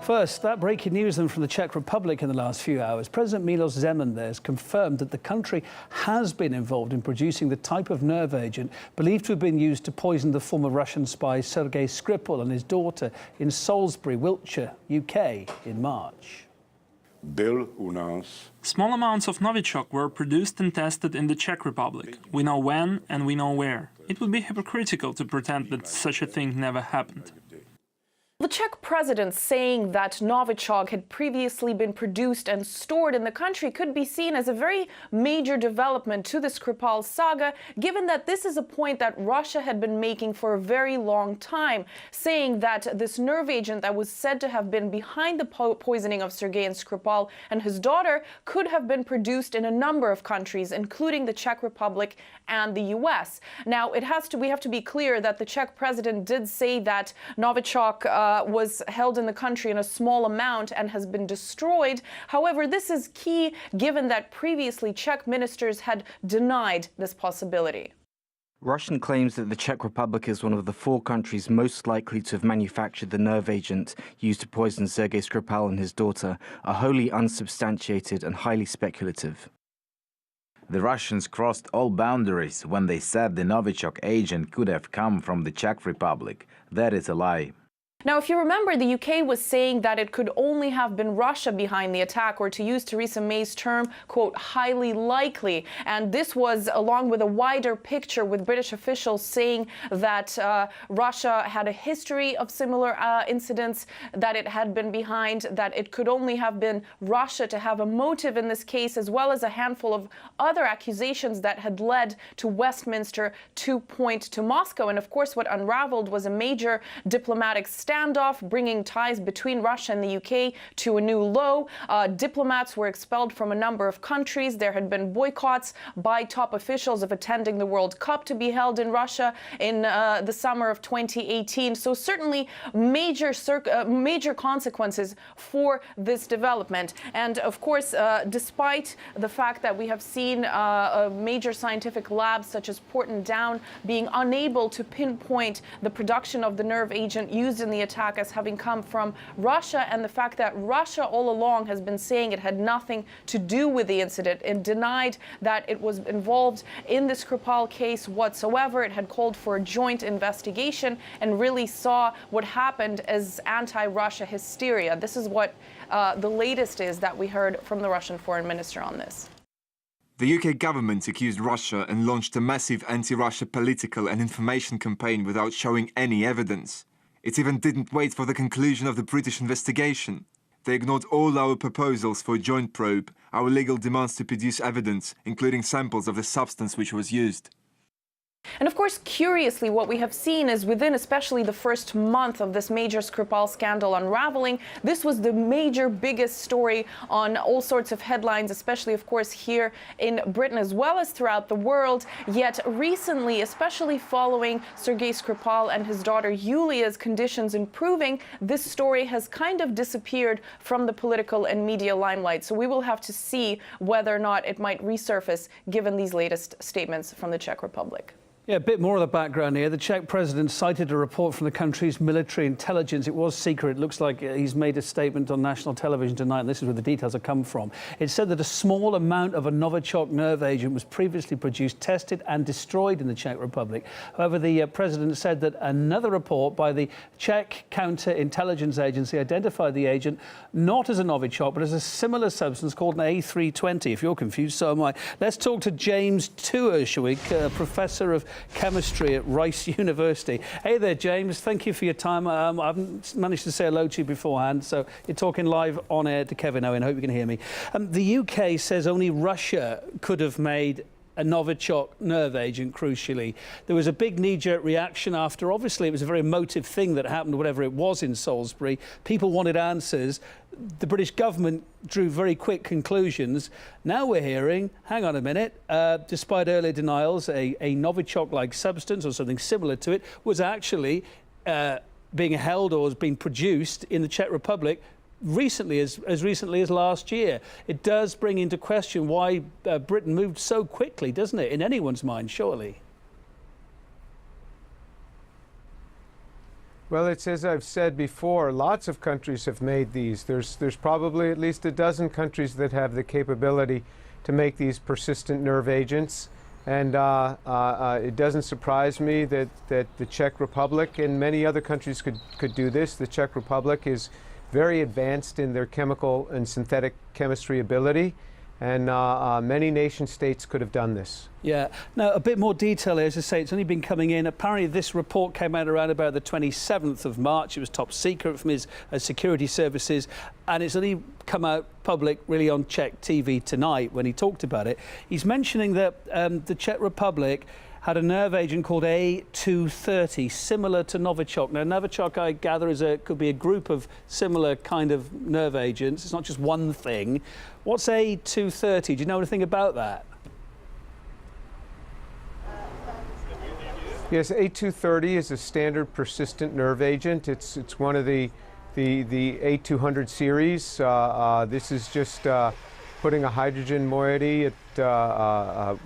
First, that breaking news then from the Czech Republic in the last few hours. President Milos Zeman there has confirmed that the country has been involved in producing the type of nerve agent believed to have been used to poison the former Russian spy Sergey Skripal and his daughter in Salisbury, Wiltshire, UK, in March. Small amounts of Novichok were produced and tested in the Czech Republic. We know when and we know where. It would be hypocritical to pretend that such a thing never happened. The Czech president saying that Novichok had previously been produced and stored in the country could be seen as a very major development to the Skripal saga, given that this is a point that Russia had been making for a very long time, saying that this nerve agent that was said to have been behind the poisoning of Sergey and Skripal and his daughter could have been produced in a number of countries, including the Czech Republic and the US. Now, we have to be clear that the Czech president did say that Novichok was held in the country in a small amount and has been destroyed. However, this is key given that previously Czech ministers had denied this possibility. Russian claims that the Czech Republic is one of the 4 countries most likely to have manufactured the nerve agent used to poison Sergey Skripal and his daughter are wholly unsubstantiated and highly speculative. The Russians crossed all boundaries when they said the Novichok agent could have come from the Czech Republic. That is a lie. Now, if you remember, the UK was saying that it could only have been Russia behind the attack, or to use Theresa May's term, quote, highly likely. And this was along with a wider picture with British officials saying that Russia had a history of similar incidents, that it had been behind, that it could only have been Russia to have a motive in this case, as well as a handful of other accusations that had led to Westminster to point to Moscow. And of course, what unraveled was a major diplomatic standoff, bringing ties between Russia and the UK to a new low. Diplomats were expelled from a number of countries. There had been boycotts by top officials of attending the World Cup to be held in Russia in the summer of 2018. So certainly major consequences for this development. And of course, despite the fact that we have seen major scientific labs such as Porton Down being unable to pinpoint the production of the nerve agent used in the attack as having come from Russia, and the fact that Russia all along has been saying it had nothing to do with the incident and denied that it was involved in the Skripal case whatsoever. It had called for a joint investigation and really saw what happened as anti-Russia hysteria. This is what the latest is that we heard from the Russian foreign minister on this. The UK government accused Russia and launched a massive anti-Russia political and information campaign without showing any evidence. It even didn't wait for the conclusion of the British investigation. They ignored all our proposals for a joint probe, our legal demands to produce evidence, including samples of the substance which was used. And of course, curiously, what we have seen is within especially the first month of this major Skripal scandal unraveling, this was the major, biggest story on all sorts of headlines, especially, of course, here in Britain as well as throughout the world. Yet recently, especially following Sergey Skripal and his daughter Yulia's conditions improving, this story has kind of disappeared from the political and media limelight. So we will have to see whether or not it might resurface given these latest statements from the Czech Republic. Yeah, a bit more of the background here. The Czech president cited a report from the country's military intelligence. It was secret. It looks like he's made a statement on national television tonight, and this is where the details have come from. It said that a small amount of a Novichok nerve agent was previously produced, tested and destroyed in the Czech Republic. However, the president said that another report by the Czech Counter-Intelligence Agency identified the agent not as a Novichok, but as a similar substance called an A320. If you're confused, so am I. Let's talk to James Tuerschwig, professor of chemistry at Rice University. Hey there, James. Thank you for your time. I haven't managed to say hello to you beforehand, so you're talking live on air to Kevin Owen. I hope you can hear me. The UK says only Russia could have made a Novichok nerve agent, crucially. There was a big knee-jerk reaction after, obviously, it was a very emotive thing that happened, whatever it was in Salisbury. People wanted answers. The British government drew very quick conclusions. Now we're hearing, hang on a minute, despite earlier denials, a Novichok-like substance or something similar to it was actually being held or has been produced in the Czech Republic recently, as recently as last year. It does bring into question why Britain moved so quickly, doesn't it, in anyone's mind, surely? Well, it's as I've said before, lots of countries have made these. There's probably at least a dozen countries that have the capability to make these persistent nerve agents. And it doesn't surprise me that the Czech Republic and many other countries could do this. The Czech Republic is very advanced in their chemical and synthetic chemistry ability. And many nation states could have done this. Yeah. Now, a bit more detail here. As I say, it's only been coming in. Apparently, this report came out around about the 27th of March. It was top secret from his security services. And it's only come out public, really, on Czech TV tonight when he talked about it. He's mentioning that the Czech Republic had a nerve agent called A230, similar to Novichok. Now, Novichok, I gather, could be a group of similar kind of nerve agents. It's not just one thing. What's A230? Do you know anything about that? Yes, A230 is a standard persistent nerve agent. It's one of the A200 series. This is just putting a hydrogen moiety at a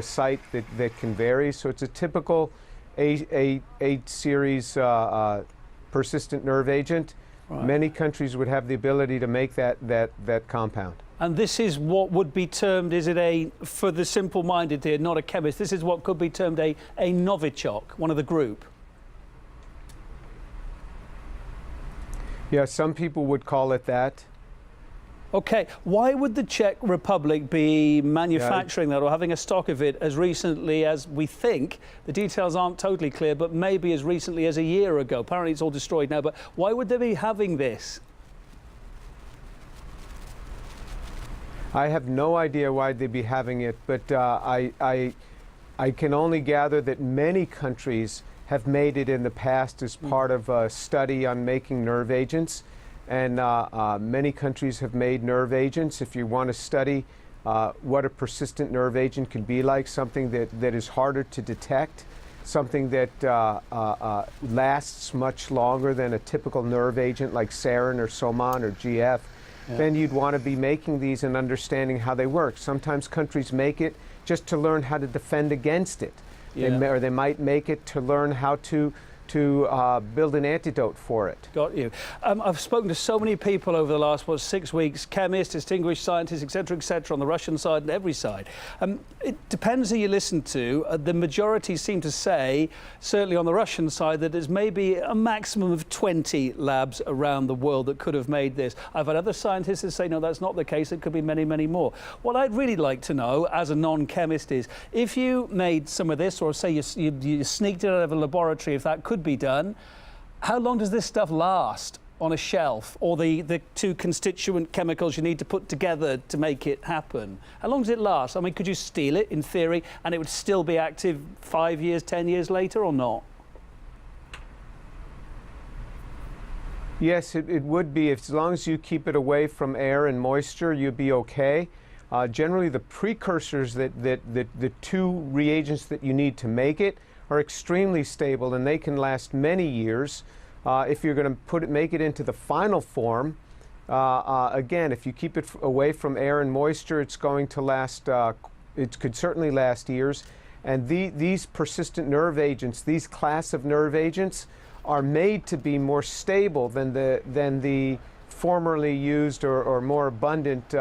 site that can vary. So it's a typical A series persistent nerve agent. Right. Many countries would have the ability to make that compound. And this is what would be termed, is it for the simple-minded here, not a chemist, this is what could be termed a Novichok, one of the group? Yeah, some people would call it that. Okay, why would the Czech Republic be manufacturing that or having a stock of it as recently as we think? The details aren't totally clear, but maybe as recently as a year ago. Apparently it's all destroyed now, but why would they be having this? I have no idea why they'd be having it, but I can only gather that many countries have made it in the past as part of a study on making nerve agents. And many countries have made nerve agents. If you want to study what a persistent nerve agent could be like, something that is harder to detect, something that lasts much longer than a typical nerve agent like sarin or Soman or GF, then you'd want to be making these and understanding how they work. Sometimes countries make it just to learn how to defend against it. Or they might make it to learn how to build an antidote for it. Got you. I've spoken to so many people over the last, 6 weeks, chemists, distinguished scientists, etc., on the Russian side and every side. It depends who you listen to. The majority seem to say, certainly on the Russian side, that there's maybe a maximum of 20 labs around the world that could have made this. I've had other scientists that say, no, that's not the case. It could be many, many more. What I'd really like to know, as a non-chemist, is if you made some of this, or say you sneaked it out of a laboratory, if that could be done, how long does this stuff last on a shelf, or the two constituent chemicals you need to put together to make it happen? How long does it last? I mean, could you steal it in theory and it would still be active 5 years, 10 years later, or not? Yes, it would be. As long as you keep it away from air and moisture, you'd be okay. Generally, the precursors the two reagents that you need to make it are extremely stable, and they can last many years. If you're going to make it into the final form, again, if you keep it away from air and moisture, it's going to last. It could certainly last years. And these persistent nerve agents, these class of nerve agents, are made to be more stable than the formerly used or more abundant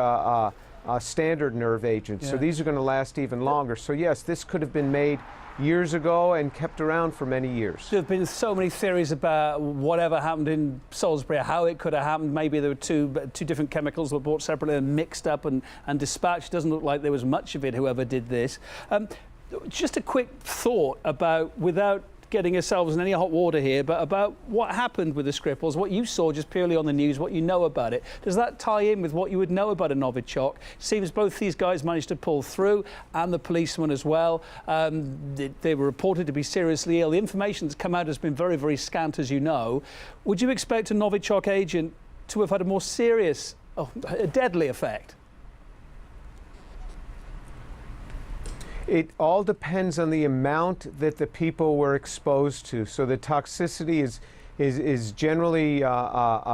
standard nerve agents. Yeah. So these are going to last even longer. So yes, this could have been made years ago and kept around for many years. There have been so many theories about whatever happened in Salisbury, how it could have happened. Maybe there were two different chemicals that were bought separately and mixed up and dispatched. It doesn't look like there was much of it, whoever did this. Just a quick thought about, without getting ourselves in any hot water here, but about what happened with the Skripals, what you saw just purely on the news, what you know about it. Does that tie in with what you would know about a Novichok? Seems both these guys managed to pull through, and the policeman as well. They were reported to be seriously ill. The information that's come out has been very, very scant, as you know. Would you expect a Novichok agent to have had a more serious, a deadly effect? It all depends on the amount that the people were exposed to. So the toxicity is generally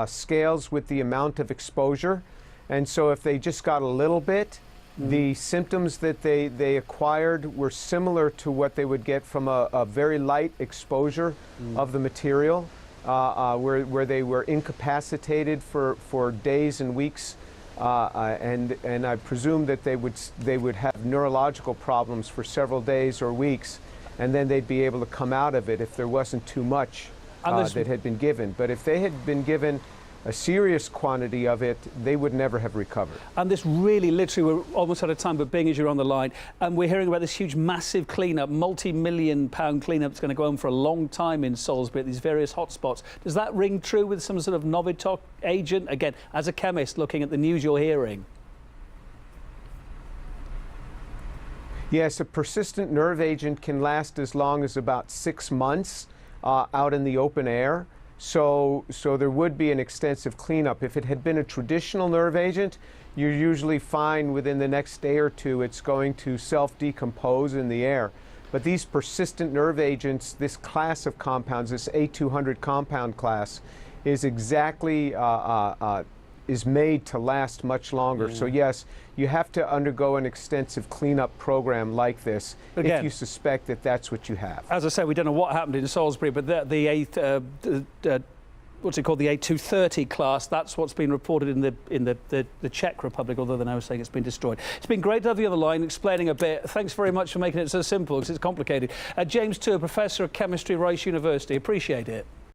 scales with the amount of exposure. And so if they just got a little bit, The symptoms that they acquired were similar to what they would get from a very light exposure of the material, where they were incapacitated for days and weeks, and I presume that they would have neurological problems for several days or weeks, and then they'd be able to come out of it if there wasn't too much that had been given. But if they had been given a serious quantity of it, they would never have recovered. And this really, literally, we're almost out of time, but being as you're on the line, and we're hearing about this huge, massive clean-up, multi-million-pound clean-up that's going to go on for a long time in Salisbury at these various hotspots. Does that ring true with some sort of Novichok agent? Again, as a chemist, looking at the news you're hearing. Yes, a persistent nerve agent can last as long as about 6 months out in the open air. So there would be an extensive cleanup. If it had been a traditional nerve agent, you're usually fine within the next day or two. It's going to self-decompose in the air. But these persistent nerve agents, this class of compounds, this A200 compound class, is exactly is made to last much longer. So yes, you have to undergo an extensive cleanup program like this if you suspect that that's what you have. As I said, we don't know what happened in Salisbury, but what's it called, the A230 class, that's what's been reported in the Czech Republic, although they're now saying it's been destroyed. It's been great to have you on the line explaining a bit. Thanks very much for making it so simple, because it's complicated. James Tour, Professor of Chemistry, Rice University. Appreciate it.